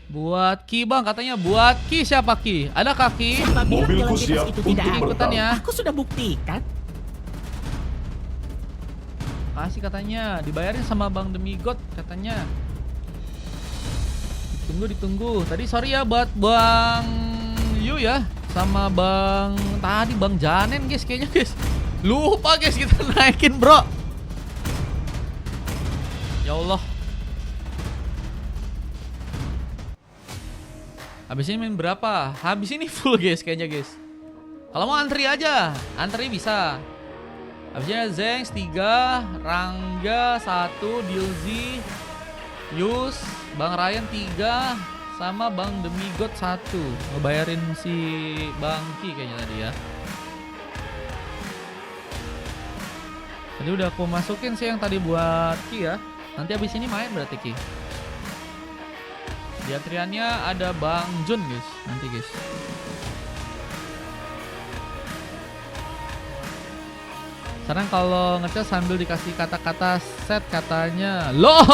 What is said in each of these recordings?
Buat Ki bang, katanya buat Ki. Siapa Ki? Ada kaki? Mobilku siap itu untuk tidak ada. Ikutan ya. Aku sudah buktikan. Kasih katanya, dibayarin sama Bang Demigod katanya. Ditunggu. Tadi sorry ya buat Bang Yu ya, sama Bang Janen guys kayaknya guys. Lupa guys kita naikin bro. Ya Allah. Habis ini main berapa? Habis ini full guys kayaknya guys. Kalau mau antri aja, antri bisa. Habisnya Zengs 3, Rangga 1, Dilzi, Yus, Bang Ryan 3, sama Bang Demigod 1. Ngebayarin si Bang Ki kayaknya tadi ya. Tadi udah aku masukin sih yang tadi buat Ki ya. Nanti habis ini main berarti Ki. Di antriannya ada Bang Jun guys, nanti guys. Sekarang kalau ngecas sambil dikasih kata-kata set katanya. Loh,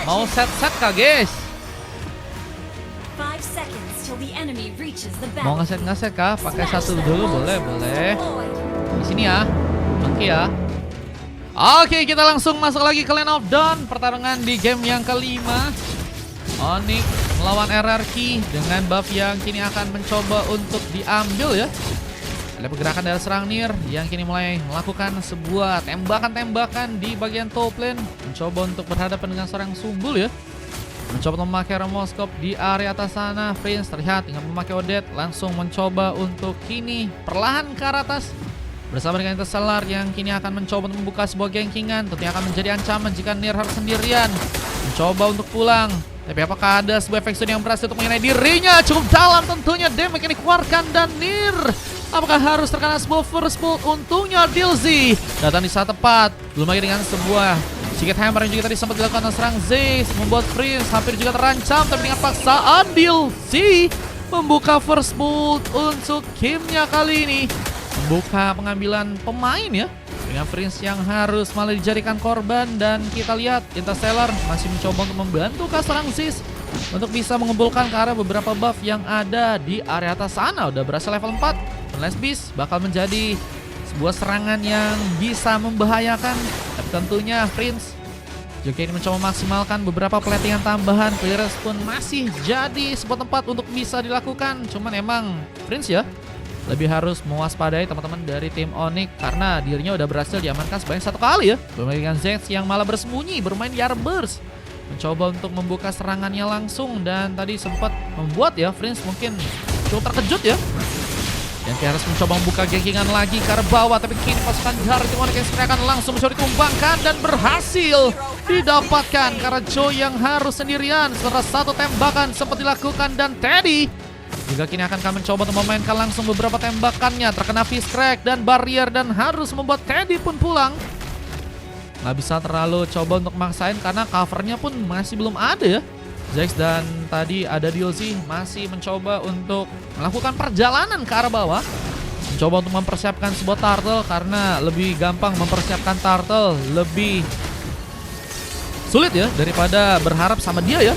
mau set kah guys? Mau ngeset kah? Pakai satu dulu boleh. Di sini ya, Monkey ya. Oke, kita langsung masuk lagi ke Land of Dawn. Pertarungan di game yang kelima. Onyx melawan RRQ dengan buff yang kini akan mencoba untuk diambil ya. Ada pergerakan dari serang Nir yang kini mulai melakukan sebuah tembakan-tembakan di bagian top lane. Mencoba untuk berhadapan dengan seorang Sumbul ya. Mencoba memakai Remoskop di area atas sana. Prince terlihat dengan memakai Odette langsung mencoba untuk kini perlahan ke arah atas. Bersama dengan Interstellar yang kini akan mencoba untuk membuka sebuah gengkingan. Tentunya akan menjadi ancaman jika Nir harus sendirian. Mencoba untuk pulang. Tapi apakah ada sebuah efek yang berhasil untuk mengenai dirinya? Cukup dalam tentunya damage yang dikeluarkan dan Nir. Apakah harus terkena sebuah first bolt? Untungnya Dilzi datang di saat tepat. Belum lagi dengan sebuah Secret Hammer yang juga tadi sempat dilakukan serang Zeus, membuat Prince hampir juga terancam. Tapi dengan paksaan Dilzi membuka first bolt untuk gamenya kali ini. Membuka pengambilan pemain ya. Dengan Prince yang harus malah dijadikan korban. Dan kita lihat Interstellar masih mencoba untuk membantu serang Zeus untuk bisa mengumpulkan ke arah beberapa buff yang ada di area atas sana. Udah berhasil level 4. Last Beast bakal menjadi sebuah serangan yang bisa membahayakan. Tapi tentunya Prince juga ini mencoba memaksimalkan beberapa platingan tambahan. Clearance pun masih jadi sebuah tempat untuk bisa dilakukan. Cuman emang Prince ya lebih harus mewaspadai teman-teman dari tim Onyx karena dirinya udah berhasil diamankan sebanyak 1 kali ya. Belum dengan Zex yang malah bersembunyi bermain di area burst. Mencoba untuk membuka serangannya langsung dan tadi sempat membuat ya Prince mungkin cukup terkejut ya. Dan harus mencoba membuka gengkingan lagi ke arah bawah. Tapi kini pasukan dari tim Onyx akan langsung mencoba ditumbangkan dan berhasil didapatkan karena Joe yang harus sendirian. Setelah satu tembakan sempat dilakukan dan Teddy juga kini akan mencoba untuk memainkan langsung beberapa tembakannya. Terkena fist crack dan barrier dan harus membuat Teddy pun pulang. Nggak bisa terlalu coba untuk maksain karena covernya pun masih belum ada ya. Zex dan tadi ada Dilzi masih mencoba untuk melakukan perjalanan ke arah bawah. Mencoba untuk mempersiapkan sebuah turtle karena lebih gampang mempersiapkan turtle. Lebih sulit ya daripada berharap sama dia ya.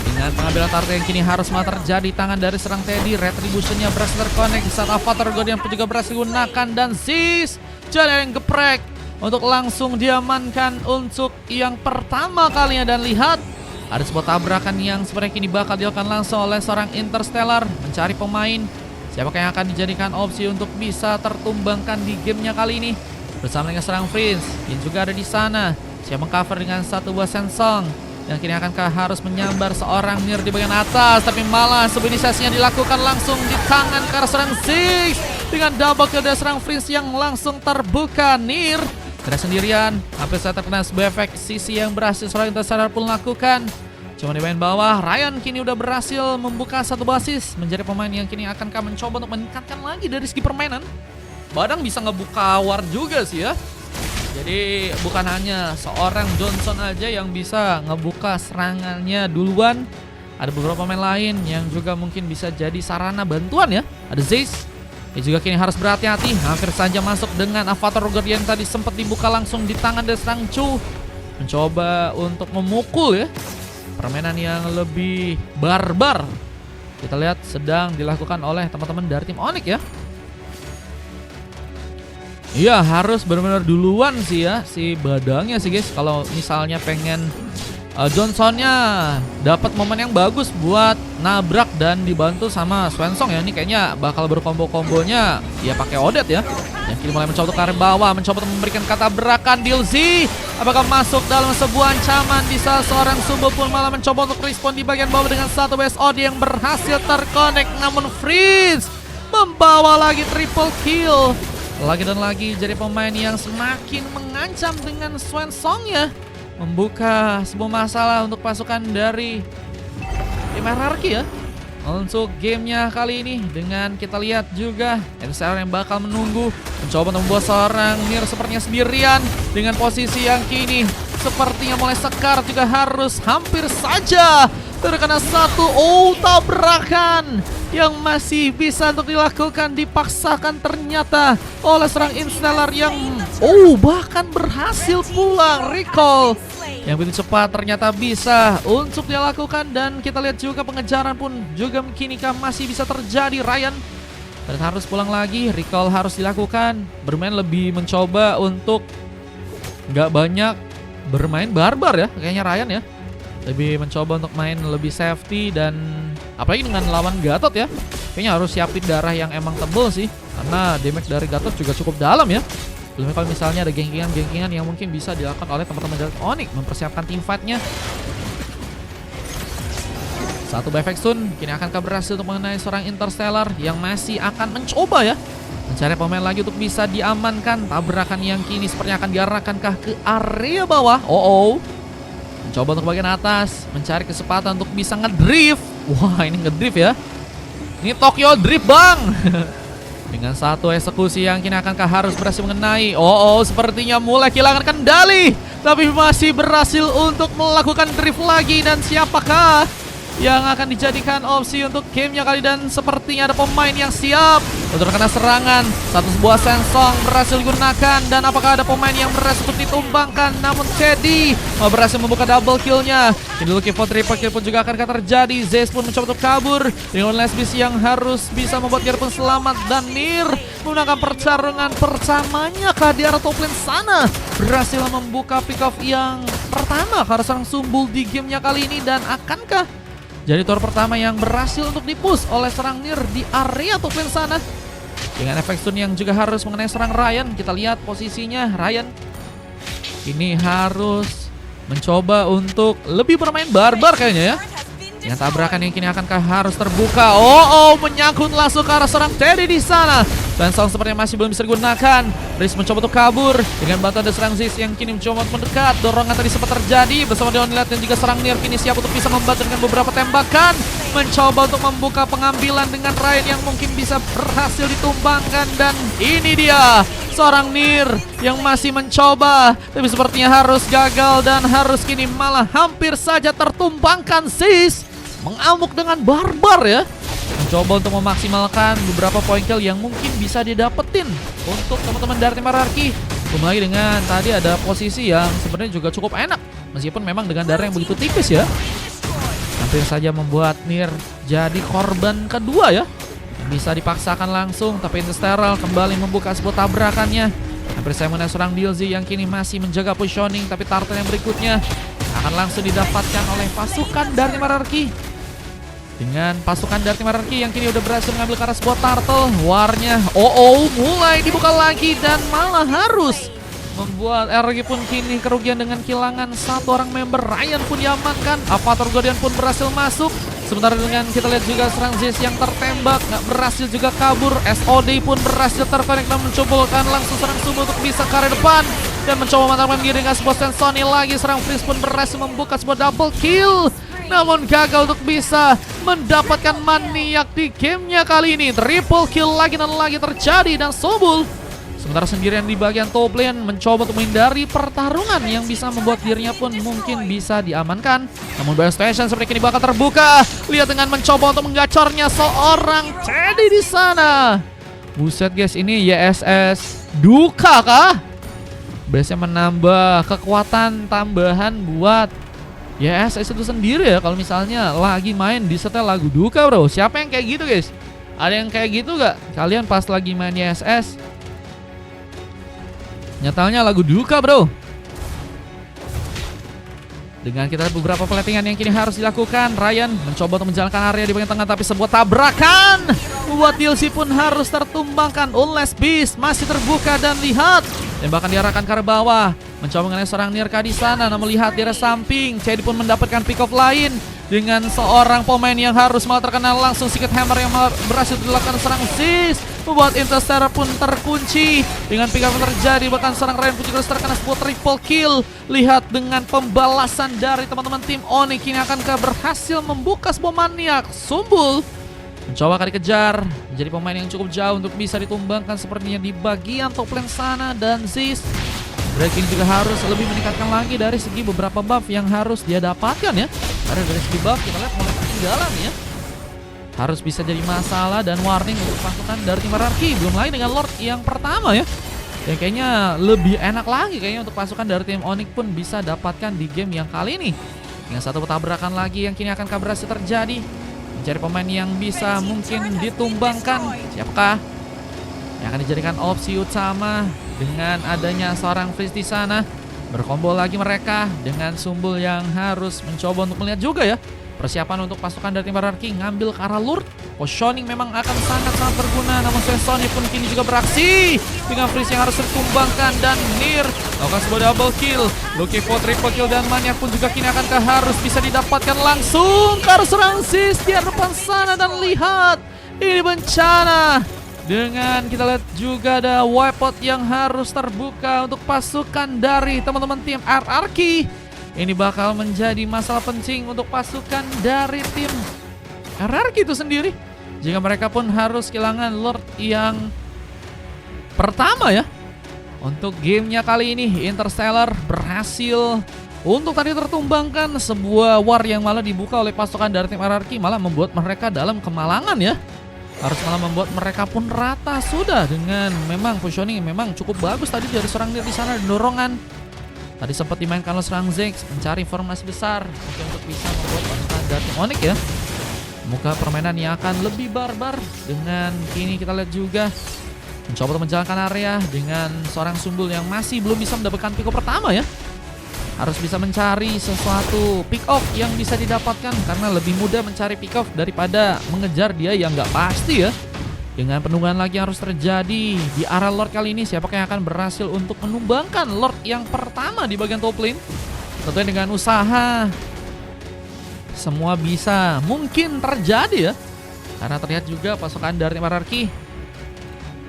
Dengan pengambilan turtle yang kini harus malah terjadi tangan dari serang Teddy. Retributionnya berhasil terconnect saat Avatar God yang juga berhasil digunakan. Dan Zeus jadi yang geprek untuk langsung diamankan untuk yang pertama kalinya. Dan lihat ada sebuah tabrakan yang sebenarnya kini bakal dilakukan langsung oleh seorang Interstellar. Mencari pemain siapakah yang akan dijadikan opsi untuk bisa tertumbangkan di gamenya kali ini. Bersama dengan serang Prince yang juga ada di sana. Siap mengcover dengan satu buah Sensong yang kini akankah harus menyambar seorang Nir di bagian atas. Tapi malah sebuah inisiasinya dilakukan langsung di tangan ke arah serang Ziggs. Dengan double kill dari serang Prince yang langsung terbuka. Nir tidak sendirian, hampir saat terkena sebuah efek sisi yang berhasil seorang Interstellar pun lakukan. Cuma di bagian bawah, Ryan kini udah berhasil membuka satu basis. Menjadi pemain yang kini akankah mencoba untuk meningkatkan lagi dari segi permainan. Badang bisa ngebuka war juga sih ya. Jadi bukan hanya seorang Johnson aja yang bisa ngebuka serangannya duluan. Ada beberapa pemain lain yang juga mungkin bisa jadi sarana bantuan ya. Ada Zeus yang juga kini harus berhati-hati. Hampir saja masuk dengan Avatar God yang tadi sempat dibuka langsung di tangan dari serang Chu. Mencoba untuk memukul ya. permainan yang lebih barbar kita lihat sedang dilakukan oleh teman-teman dari tim Onyx ya. Iya, harus benar-benar duluan sih ya si badangnya sih guys. Kalau misalnya pengen Johnsonnya dapat momen yang bagus buat nabrak dan dibantu sama Swensong ya. Ini kayaknya bakal berkombo-kombonya ya pakai Odette ya. Yang kini mulai mencoba ke arah bawah, mencoba untuk memberikan kata berakan Dilzy. Apakah masuk dalam sebuah ancaman? Bisa seorang Sumbo pun malah mencoba untuk respon di bagian bawah dengan satu BSOD yang berhasil terconnect. Namun Freeze membawa lagi triple kill. Lagi dan lagi jadi pemain yang semakin mengancam dengan Swensong ya. Membuka sebuah masalah untuk pasukan dari tim RRQ ya. Untuk gamenya kali ini dengan kita lihat juga NCR yang bakal menunggu, mencoba untuk membuat seorang Nier sepertinya sendirian dengan posisi yang kini sepertinya mulai sekar juga harus hampir saja terkena satu tabrakan yang masih bisa untuk dilakukan, dipaksakan ternyata oleh seorang Instellar yang bahkan berhasil pulang recall yang begitu cepat ternyata bisa untuk dia lakukan. Dan kita lihat juga pengejaran pun juga kinikah masih bisa terjadi. Ryan dan harus pulang lagi, recall harus dilakukan, bermain lebih mencoba untuk nggak banyak bermain barbar ya kayaknya Ryan ya. Lebih mencoba untuk main lebih safety dan apalagi dengan lawan Gatot ya. Kayaknya harus siapin darah yang emang tebel sih, karena damage dari Gatot juga cukup dalam ya. Belum kalau misalnya ada gengkingan yang mungkin bisa dilakukan oleh teman-teman dari Onyx mempersiapkan team fight-nya. Satu by Vexun kini akankah berhasil untuk mengenai seorang Interstellar yang masih akan mencoba ya mencari pemain lagi untuk bisa diamankan. Tabrakan yang kini sepertinya akan diarahkankah ke area bawah. Mencoba untuk bagian atas, mencari kesempatan untuk bisa ngedrift. Wah, ini ngedrift ya. Ini Tokyo Drift bang. Dengan satu eksekusi yang kini akankah harus berhasil mengenai. Sepertinya mulai kehilangan kendali, tapi masih berhasil untuk melakukan drift lagi. Dan siapakah yang akan dijadikan opsi untuk gamenya kali? Dan sepertinya ada pemain yang siap untuk terkena serangan. Satu sebuah Sensong berhasil digunakan. Dan apakah ada pemain yang berhasil untuk ditumbangkan? Namun Teddy berhasil membuka double killnya. Ini looking for triple kill pun juga akan terjadi. Zez pun mencoba untuk kabur dengan Lesbis yang harus bisa membuat dia pun selamat. Dan Nier menggunakan pertarungan pertamanya ke di arah top lane sana, berhasil membuka pick off yang pertama ke arah sang Sumbul di gamenya kali ini. Dan akankah jadi tower pertama yang berhasil untuk dipush oleh serang Nier di area top lane sana. Dengan efek stun yang juga harus mengenai serang Ryan. Kita lihat posisinya Ryan ini harus mencoba untuk lebih bermain barbar kayaknya ya. Dengan tabrakan yang kini akankah harus terbuka. Menyangkut langsung ke arah serang Teddy di sana. Sensong sepertinya masih belum bisa digunakan. Riz mencoba untuk kabur dengan bantuan dari serang Ziz yang kini mencoba mendekat. Dorongan tadi sempat terjadi bersama Deonlight dan juga serang Nier kini siap untuk bisa membantu dengan beberapa tembakan. Mencoba untuk membuka pengambilan dengan Ryan yang mungkin bisa berhasil ditumbangkan. Dan ini dia seorang Nier yang masih mencoba, tapi sepertinya harus gagal dan harus kini malah hampir saja tertumbangkan. Ziz mengamuk dengan barbar ya, mencoba untuk memaksimalkan beberapa poin kill yang mungkin bisa didapetin untuk teman-teman dari tim RRQ. Kembali dengan tadi ada posisi yang sebenarnya juga cukup enak, meskipun memang dengan darah yang begitu tipis ya. Hampir saja membuat Nier jadi korban kedua ya, bisa dipaksakan langsung, tapi Interstellar kembali membuka sebuah tabrakannya. Hampir saya mengenai seorang Dilzy yang kini masih menjaga positioning, tapi turtle yang berikutnya akan langsung didapatkan oleh pasukan dari RRQ. Dengan pasukan dari tim RRQ yang kini udah berhasil mengambil ke arah sebuah turtle. Warnya mulai dibuka lagi dan malah harus membuat RRQ pun kini kerugian dengan kehilangan satu orang member. Ryan pun diamankan, Avatar Guardian pun berhasil masuk. Sementara dengan kita lihat juga serang Ziz yang tertembak nggak berhasil juga kabur. SOD pun berhasil terkonek dan mencobakan langsung serang Sumo untuk bisa ke arah depan dan mencoba mantapkan diri dengan sebuah Sensoni lagi. Serang Freeze pun berhasil membuka sebuah double kill, namun gagal untuk bisa mendapatkan maniak di gamenya kali ini. Triple kill lagi dan lagi terjadi dan Sobul sementara sendirian di bagian top lane mencoba untuk menghindari pertarungan yang bisa membuat dirinya pun mungkin bisa diamankan. Namun Band Station seperti ini bakal terbuka. Lihat dengan mencoba untuk menggacornya seorang Teddy di sana. Buset guys, ini YSS duka kah? Biasanya menambah kekuatan tambahan buat YSS itu sendiri ya, kalau misalnya lagi main di setel lagu duka bro. Siapa yang kayak gitu guys? Ada yang kayak gitu gak? Kalian pas lagi main YSS nyetelnya lagu duka bro. Dengan kita beberapa pelettingan yang kini harus dilakukan, Ryan mencoba untuk menjalankan area di bagian tengah, tapi sebuah tabrakan membuat DLC pun harus tertumbangkan. Unless Beast masih terbuka dan lihat, tembakan diarahkan ke arah bawah, mencoba mengenai seorang Nirka di sana. Namun lihat di arah samping, Cedi pun mendapatkan pick off lain dengan seorang pemain yang harus malah terkena langsung Secret Hammer yang berhasil dilakukan serang Sis, membuat Interstellar pun terkunci dengan pick up yang terjadi. Bahkan seorang Ryan pun juga terkena sebuah triple kill. Lihat dengan pembalasan dari teman-teman tim Onyx, ini akankah berhasil membuka sebuah maniak. Sumbul mencoba akan dikejar, menjadi pemain yang cukup jauh untuk bisa ditumbangkan sepertinya di bagian top lane sana. Dan Sis Drake ini juga harus lebih meningkatkan lagi dari segi beberapa buff yang harus dia dapatkan ya. Karena dari segi buff kita lihat mulai ketinggalan ya. Harus bisa jadi masalah dan warning untuk pasukan dari tim Hierarchy. Belum lagi dengan Lord yang pertama ya. Yang kayaknya lebih enak lagi kayaknya untuk pasukan dari tim Onyx pun bisa dapatkan di game yang kali ini. Dengan satu tabrakan lagi yang kini akan berhasil terjadi. Mencari pemain yang bisa mungkin ditumbangkan. Siapakah yang akan dijadikan opsi utama dengan adanya seorang Freeze di sana? Berkombo lagi mereka dengan Sumbul yang harus mencoba untuk melihat juga ya. Persiapan untuk pasukan dari tim Hierarchy ngambil ke arah Lord. Positioning memang akan sangat-sangat berguna. Namun Sony pun kini juga beraksi dengan Freeze yang harus tertumbangkan. Dan Nir melakukan sebuah double kill. Looking for triple kill, dan Maniac pun juga kini akankah harus bisa didapatkan langsung ke arah serang Sis di depan sana. Dan lihat, ini bencana. Dengan kita lihat juga ada wipeout yang harus terbuka untuk pasukan dari teman-teman tim Hierarchy. Ini bakal menjadi masalah penting untuk pasukan dari tim Hierarchy itu sendiri. Jika mereka pun harus kehilangan Lord yang pertama ya. Untuk gamenya kali ini, Interstellar berhasil untuk tadi tertumbangkan sebuah war yang malah dibuka oleh pasukan dari tim Hierarchy. Malah membuat mereka dalam kemalangan ya. Harus malah membuat mereka pun rata sudah dengan memang positioning memang cukup bagus tadi dari seorang Nir di sana dan dorongan. Tadi sempat dimainkan oleh serang Zex mencari formasi besar mungkin untuk bisa membuat pasukan dari tim Onyx ya. Semoga permainan yang akan lebih barbar. Dengan kini kita lihat juga mencoba untuk menjalankan area dengan seorang Sumbul yang masih belum bisa mendapatkan pick off pertama ya. Harus bisa mencari sesuatu pick off yang bisa didapatkan karena lebih mudah mencari pick off daripada mengejar dia yang nggak pasti ya. Dengan penunggangan lagi yang harus terjadi di arah Lord kali ini, siapakah yang akan berhasil untuk menumbangkan Lord yang pertama di bagian top lane? Tentunya dengan usaha semua bisa mungkin terjadi ya. Karena terlihat juga pasukan dari Hierarchy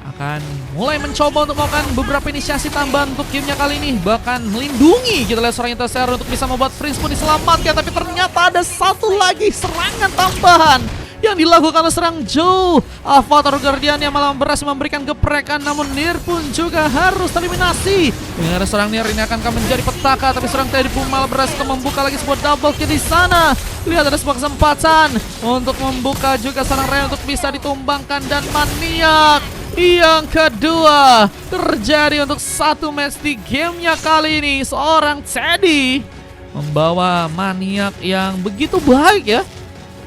akan mulai mencoba untuk melakukan beberapa inisiasi tambahan untuk gamenya kali ini. Bahkan melindungi kita lihat seorang Interstellar untuk bisa membuat Freeze pun diselamatkan. Tapi ternyata ada satu lagi serangan tambahan yang dilakukan oleh serang Joe. Avatar Guardian yang malah berhasil memberikan geprekan. Namun Nir pun juga harus tereliminasi. Dengan ada seorang Nir ini akan menjadi petaka. Tapi serang Teddy pun malah berhasil membuka lagi sebuah double kill di sana. Lihat ada sebuah kesempatan untuk membuka juga serang Ryan untuk bisa ditumbangkan. Dan Maniac yang kedua terjadi untuk satu match di gamenya kali ini. Seorang Teddy membawa Maniac yang begitu baik ya.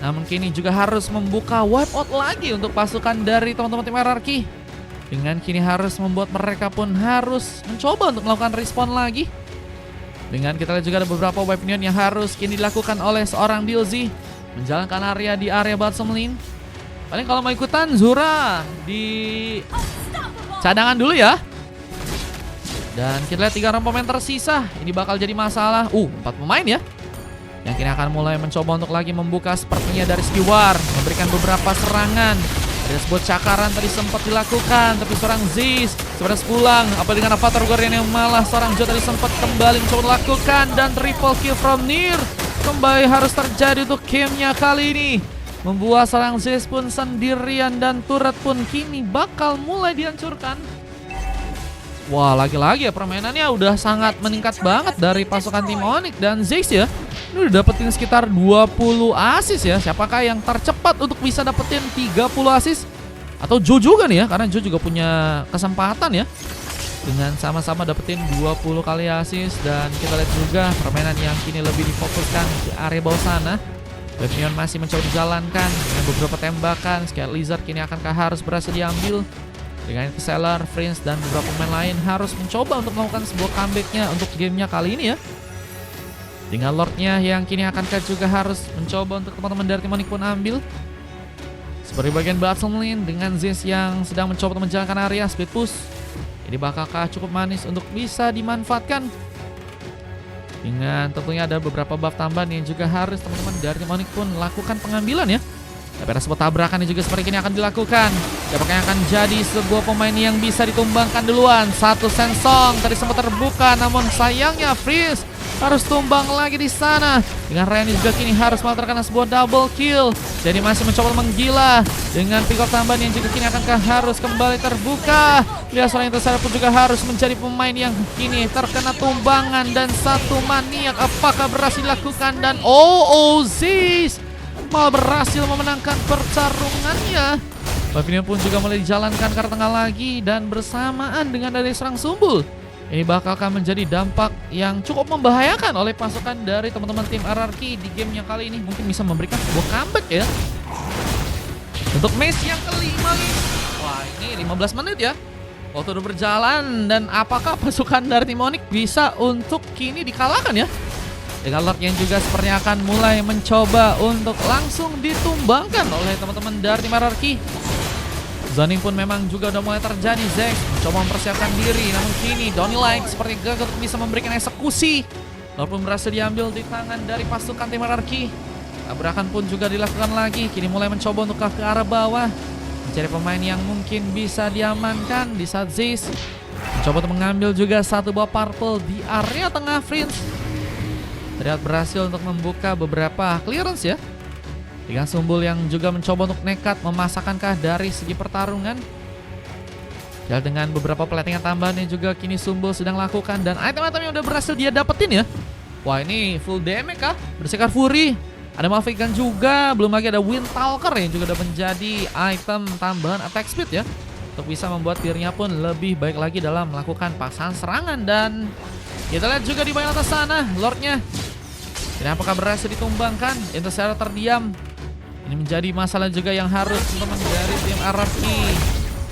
Namun kini juga harus membuka wipeout lagi untuk pasukan dari teman-teman tim Hierarchy. Dengan kini harus membuat mereka pun harus mencoba untuk melakukan respawn lagi. Dengan kita lihat juga ada beberapa wipe minion yang harus kini dilakukan oleh seorang Dilzy. Menjalankan area di area bottom lane. Paling kalau mau ikutan Zura di cadangan dulu ya. Dan kita lihat 3 orang pemain tersisa. Ini bakal jadi masalah. 4 pemain ya. Yang kini akan mulai mencoba untuk lagi membuka sepertinya dari segi war. Memberikan beberapa serangan. Ada sebuah cakaran tadi sempat dilakukan. Tapi seorang Ziz sebenarnya pulang. Apa dengan Avatar Guardian yang malah seorang Joe tadi sempat kembali mencoba melakukan. Dan triple kill from Nir kembali harus terjadi untuk gamenya kali ini. Membuat seorang Ziz pun sendirian. Dan turret pun kini bakal mulai dihancurkan. Wah, lagi-lagi ya permainannya udah sangat meningkat banget dari pasukan tim Onyx dan Ziggs ya. Ini udah dapetin sekitar 20 assist ya. Siapakah yang tercepat untuk bisa dapetin 30 assist? Atau Joe juga nih ya, karena Joe juga punya kesempatan ya. dengan sama-sama dapetin 20 kali assist. Dan kita lihat juga permainan yang kini lebih difokuskan di area bawah sana. Webnion masih mencoba dijalankan dengan beberapa tembakan. Scared Lizard kini akankah harus berhasil diambil. Dengan Seller, Prince, dan beberapa pemain lain harus mencoba untuk melakukan sebuah comebacknya untuk gamenya kali ini ya. Dengan Lordnya yang kini akankah juga harus mencoba untuk teman-teman dari tim Onyx pun ambil. Seperti bagian Battle Lane dengan Zeus yang sedang mencoba untuk menjalankan area speed push. Ini bakalkah cukup manis untuk bisa dimanfaatkan. Dengan tentunya ada beberapa buff tambahan yang juga harus teman-teman dari tim Onyx pun lakukan pengambilan ya. Tapi ada sebuah tabrakan yang juga seperti ini akan dilakukan. Siapakah yang akan jadi sebuah pemain yang bisa ditumbangkan duluan. Satu Sensong tadi sempat terbuka, namun sayangnya Freeze harus tumbang lagi di sana. Dengan Ryan juga kini harus malah terkena sebuah double kill. Jadi masih mencoba menggila dengan pick up tambahan yang juga kini akankah harus kembali terbuka. Lihat seorang Interceptor pun juga harus menjadi pemain yang kini terkena tumbangan. Dan satu maniak apakah berhasil dilakukan. Dan Zeus malah berhasil memenangkan pertarungannya. Pavilion pun juga mulai dijalankan ke arah tengah lagi. Dan bersamaan dengan dari serang Sumbul, ini bakalkah menjadi dampak yang cukup membahayakan oleh pasukan dari teman-teman tim RRQ di game yang kali ini. Mungkin bisa memberikan sebuah comeback ya. Untuk match yang kelima nih. Wah, ini 15 menit ya. Waktu udah berjalan. Dan apakah pasukan dari tim Onyx bisa untuk kini dikalahkan ya? Dengan Lord yang juga sepertinya akan mulai mencoba untuk langsung ditumbangkan oleh teman-teman dari tim RRQ. Zoning pun memang juga udah mulai terjadi. Zex mencoba mempersiapkan diri, namun kini Donny Light seperti gagal untuk bisa memberikan eksekusi. Lord pun berhasil diambil di tangan dari pasukan tim RRQ. Tabrakan pun juga dilakukan lagi. Kini mulai mencoba untuk ke arah bawah, mencari pemain yang mungkin bisa diamankan di saat Zeus mencoba untuk mengambil juga satu buah purple di area tengah. Prince terlihat berhasil untuk membuka beberapa clearance ya. Dengan Sumbul yang juga mencoba untuk nekat memasakankah dari segi pertarungan. Dan dengan beberapa platingan tambahan yang juga kini Sumbul sedang lakukan. Dan item-item yang udah berhasil dia dapetin ya. Wah, ini full damage kah? Bersekar Fury. Ada Mavigan juga. Belum lagi ada Wind Talker yang juga udah menjadi item tambahan attack speed ya. Untuk bisa membuat dirinya pun lebih baik lagi dalam melakukan pasangan serangan. Dan kita lihat juga di bagian atas sana Lordnya. Ini apakah berhasil ditumbangkan? Interstellar terdiam. Ini menjadi masalah juga yang harus teman-teman dari tim RRQ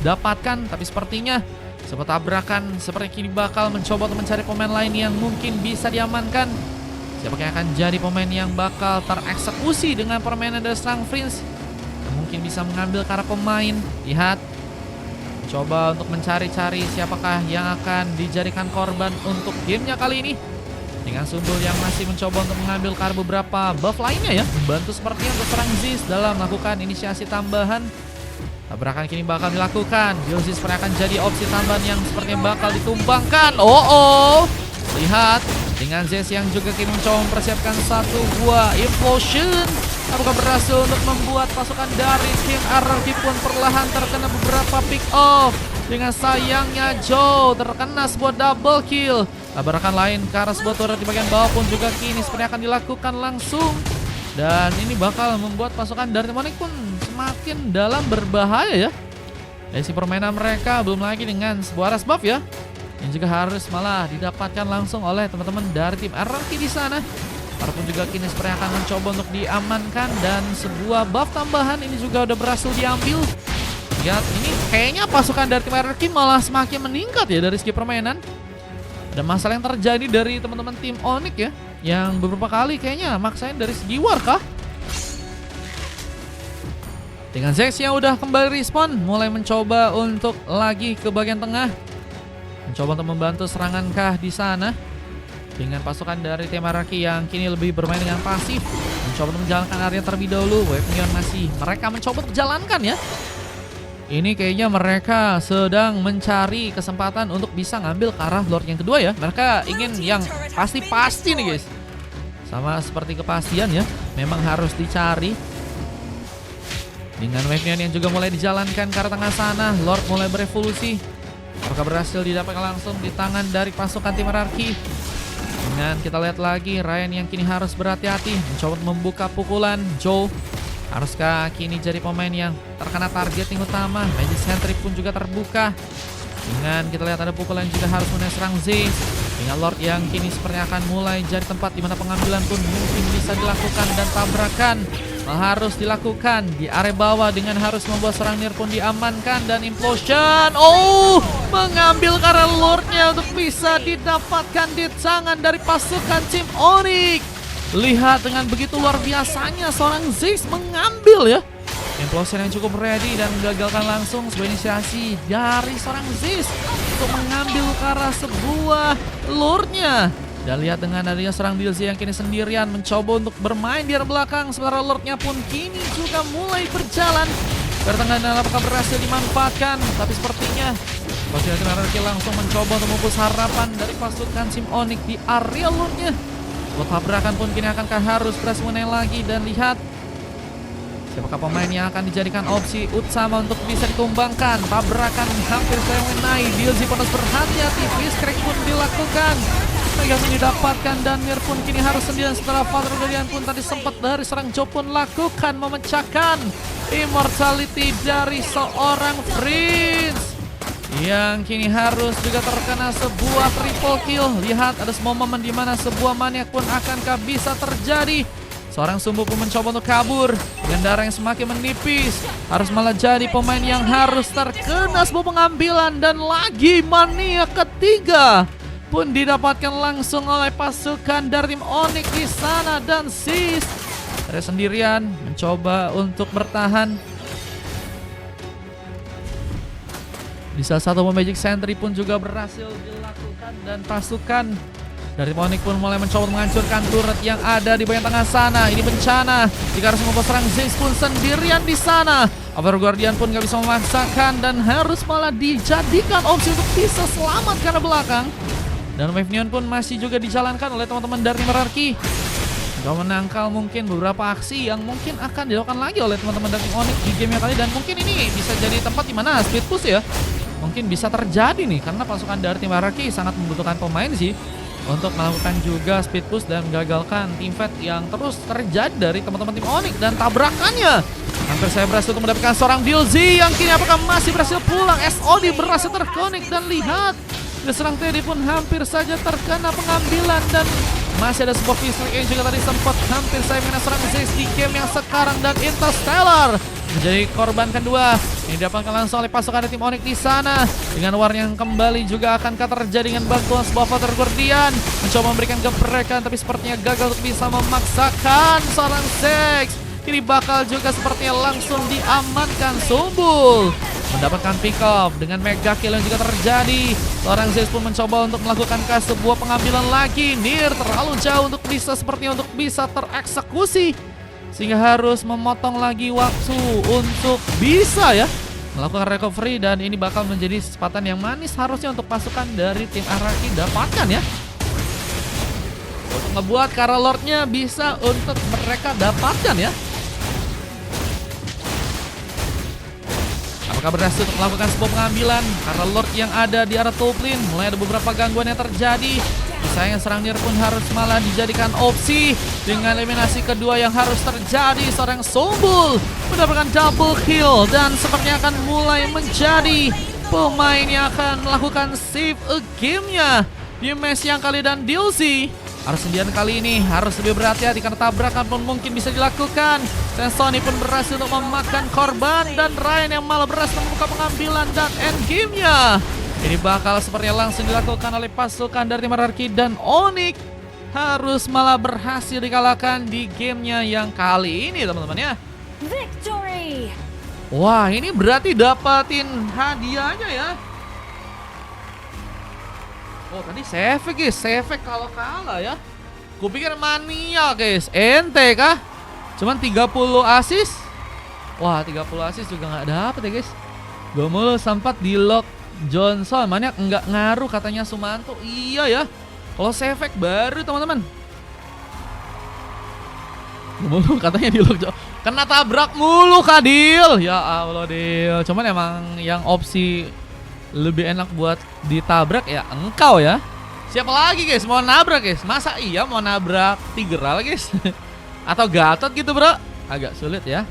dapatkan. Tapi sepertinya sebuah tabrakan seperti kini bakal mencoba untuk mencari pemain lain yang mungkin bisa diamankan. Siapakah yang akan jadi pemain yang bakal tereksekusi dengan permainan dari serang Prince, yang mungkin bisa mengambil ke arah pemain. Lihat, coba untuk mencari-cari siapakah yang akan dijadikan korban untuk gamenya kali ini. Dengan Sumbul yang masih mencoba untuk mengambil ke arah beberapa buff lainnya ya, membantu sepertinya untuk serang Zeus dalam melakukan inisiasi tambahan. Tabrakan kini bakal dilakukan. Zeus sepertinya akan jadi opsi tambahan yang sepertinya bakal ditumbangkan. Lihat, dengan Zeus yang juga kini mencoba mempersiapkan satu buah implosion. Apakah berhasil untuk membuat pasukan dari tim RRQ pun perlahan terkena beberapa pick off. Dengan sayangnya Joe terkena sebuah double kill. Tabrakan lain ke arah sebuah turret di bagian bawah pun juga kini sepertinya akan dilakukan langsung. Dan ini bakal membuat pasukan dari tim Onyx pun semakin dalam berbahaya ya. Dari si permainan mereka, belum lagi dengan sebuah ras buff ya, yang juga harus malah didapatkan langsung oleh teman-teman dari tim RRQ di sana. Walaupun juga kini sepertinya akan mencoba untuk diamankan. Dan sebuah buff tambahan ini juga udah berhasil diambil. Lihat, ini kayaknya pasukan dari tim RRQ malah semakin meningkat ya dari segi permainan. Ada masalah yang terjadi dari teman-teman tim Onyx ya, yang beberapa kali kayaknya maksain dari segi war kah. Dengan Zex yang udah kembali respawn, mulai mencoba untuk lagi ke bagian tengah, mencoba untuk membantu serangan kah di sana. Dengan pasukan dari tim RRQ yang kini lebih bermain dengan pasif, mencoba untuk menjalankan area terlebih dahulu. Wave masih mereka mencoba untuk jalankan ya. Ini kayaknya mereka sedang mencari kesempatan untuk bisa ngambil ke arah Lord yang kedua ya. Mereka ingin yang pasti-pasti nih guys. Sama seperti kepastian ya, memang harus dicari. Dengan wave yang juga mulai dijalankan ke arah tengah sana, Lord mulai berevolusi. Apakah berhasil didapatkan langsung di tangan dari pasukan tim RRQ? Dengan kita lihat lagi, Ryan yang kini harus berhati-hati mencoba membuka pukulan Joe. Haruskah kini jadi pemain yang terkena targeting utama? Magic Sentry pun juga terbuka. Dengan kita lihat ada pukulan juga harus serang Zeus. Dengan Lord yang kini sepertinya akan mulai jadi tempat di mana pengambilan pun mungkin bisa dilakukan dan tabrakan harus dilakukan di area bawah dengan harus membuat serang Nier pun diamankan dan implosion. Oh, mengambil karena Lordnya untuk bisa didapatkan di tangan dari pasukan tim Onyx. Lihat dengan begitu luar biasanya seorang Zeus mengambil ya. Implosion yang cukup ready dan menggagalkan langsung sebuah inisiasi dari seorang Zeus untuk mengambil ke arah sebuah Lordnya. Dan lihat dengan adanya serang DLC yang kini sendirian mencoba untuk bermain di arah belakang, sementara Lordnya pun kini juga mulai berjalan. Pertengahan apakah berhasil dimanfaatkan, tapi sepertinya Pasukan Hierarchy langsung mencoba untuk memupus harapan dari pasukan Team Onyx di area Lordnya. Buat tabrakan pun kini akankah harus berhasil menang lagi, dan lihat siapakah pemain yang akan dijadikan opsi utama untuk bisa ditumbangkan. Tabrakan hampir saya mengenai DLC pun harus berhati-hati. Fishcrack pun dilakukan, yang didapatkan, dan Nier pun kini harus sendirian setelah Father Guardian pun tadi sempat dari serang Joe pun lakukan memecahkan immortality dari seorang Prince yang kini harus juga terkena sebuah triple kill. Lihat ada semua momen di mana sebuah maniak pun akankah bisa terjadi. Seorang Sumbu pun mencoba untuk kabur dengan darah yang semakin menipis. Harus malah jadi pemain yang harus terkena sebuah pengambilan, dan lagi maniak ketiga pun didapatkan langsung oleh pasukan dari tim Onyx di sana, dan Sis ada sendirian mencoba untuk bertahan. Di salah satu Magic Sentry pun juga berhasil dilakukan, dan pasukan dari tim Onyx pun mulai mencoba menghancurkan turret yang ada di bagian tengah sana. Ini bencana jika harus membawa serang Zeus pun sendirian di sana. Father Guardian pun gak bisa memaksakan dan harus malah dijadikan opsi untuk bisa selamat karena belakang. Dan Wave Neon pun masih juga dijalankan oleh teman-teman dari Hierarchy. Gak menangkal mungkin beberapa aksi yang mungkin akan dilakukan lagi oleh teman-teman dari Onyx di game yang kali. Dan mungkin ini bisa jadi tempat di mana speed push ya mungkin bisa terjadi nih, karena pasukan dari tim Hierarchy sangat membutuhkan pemain sih untuk melakukan juga speed push dan menggagalkan team fight yang terus terjadi dari teman-teman tim Onyx. Dan tabrakannya hampir saya berhasil untuk mendapatkan seorang DLZ yang kini apakah masih berhasil pulang. SOD berhasil terkonek, dan lihat serang Teddy pun hampir saja terkena pengambilan, dan masih ada sebuah Fishcrack yang juga tadi sempat hampir saya mengenai serang Zeus di game yang sekarang. Dan Interstellar menjadi korban kedua yang didapatkan langsung oleh pasukan dari tim Onyx di sana. Dengan war yang kembali juga akankah terjadi dengan bantuan sebuah Father Guardian mencoba memberikan geprekan, tapi sepertinya gagal untuk bisa memaksakan seorang Zeus. Ini bakal juga sepertinya langsung diamankan. Sumbul mendapatkan pick off dengan mega kill yang juga terjadi. Seorang Zeus pun mencoba untuk melakukan sebuah pengambilan lagi. Nier terlalu jauh untuk bisa sepertinya untuk bisa tereksekusi, sehingga harus memotong lagi waktu untuk bisa ya melakukan recovery. Dan ini bakal menjadi kesempatan yang manis harusnya untuk pasukan dari tim Hierarchy dapatkan ya, untuk ngebuat Kara Lordnya bisa untuk mereka dapatkan ya. Apakah berhasil untuk melakukan sebuah pengambilan karena Lord yang ada di arah top lane? Mulai ada beberapa gangguan yang terjadi. Sayang serang Nier pun harus malah dijadikan opsi dengan eliminasi kedua yang harus terjadi. Seorang Sumbul mendapatkan double kill dan sepertinya akan mulai menjadi pemain yang akan melakukan save a game-nya di match yang kali. Dan DLC harus sendirian kali ini harus lebih berhati-hati karena tabrakan pun mungkin bisa dilakukan. Sony pun berhasil untuk memakan korban, dan Ryan yang malah berhasil membuka pengambilan dan endgame-nya. Ini bakal sepertinya langsung dilakukan oleh pasukan dari tim Hierarchy, dan Onyx harus malah berhasil dikalahkan di gamenya yang kali ini teman-teman ya. Victory. Wah, ini berarti dapatin hadiahnya ya. Oh, tadi save guys, save kalau kalah ya. Kupikir mania guys, ente kah? Cuman 30 assist. Wah, 30 assist juga nggak dapet ya guys. Gue mulu sempat di lock Johnson, maniak nggak ngaruh katanya Sumanto. Iya ya, kalau save baru teman-teman. Gue mulu katanya di lock Johnson. Kena tabrak mulu Kadil. Ya Allah Dil. Cuman emang yang opsi lebih enak buat ditabrak ya engkau ya. Siapa lagi guys mau nabrak guys? Masa iya mau nabrak Tigreal guys? Atau Gatot gitu bro? Agak sulit ya.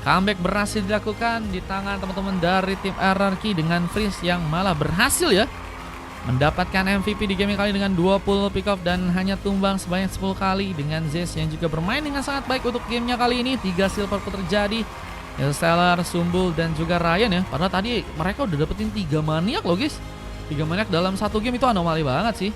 Comeback berhasil dilakukan di tangan teman-teman dari tim RRQ dengan Freeze yang malah berhasil ya mendapatkan MVP di game kali dengan 20 pick off dan hanya tumbang sebanyak 10 kali dengan Zez yang juga bermain dengan sangat baik untuk gamenya kali ini. 3 silver pun terjadi. Stellar, Sumbul dan juga Ryan ya. Padahal tadi mereka udah dapetin 3 maniak loh guys. 3 maniak dalam satu game itu anomali banget sih.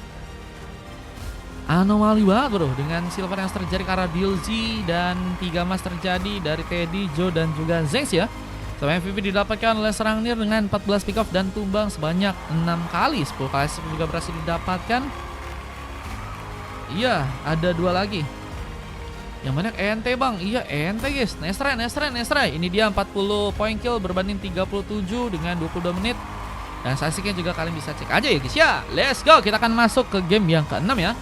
Anomali banget bro, dengan silver yang terjadi karena Dilzy dan 3 emas terjadi dari Teddy, Joe dan juga Zengs ya. Sampai MVP didapatkan oleh Srangnir dengan 14 pick off dan tumbang sebanyak 6 kali. 10 kali juga berhasil didapatkan. Iya, ada 2 lagi. Yang mana ENT bang? Iya ENT guys. Nesray. Ini dia 40 point kill berbanding 37 dengan 22 menit. Dan statistiknya juga kalian bisa cek aja ya guys ya. Let's go, kita akan masuk ke game yang ke-6 ya.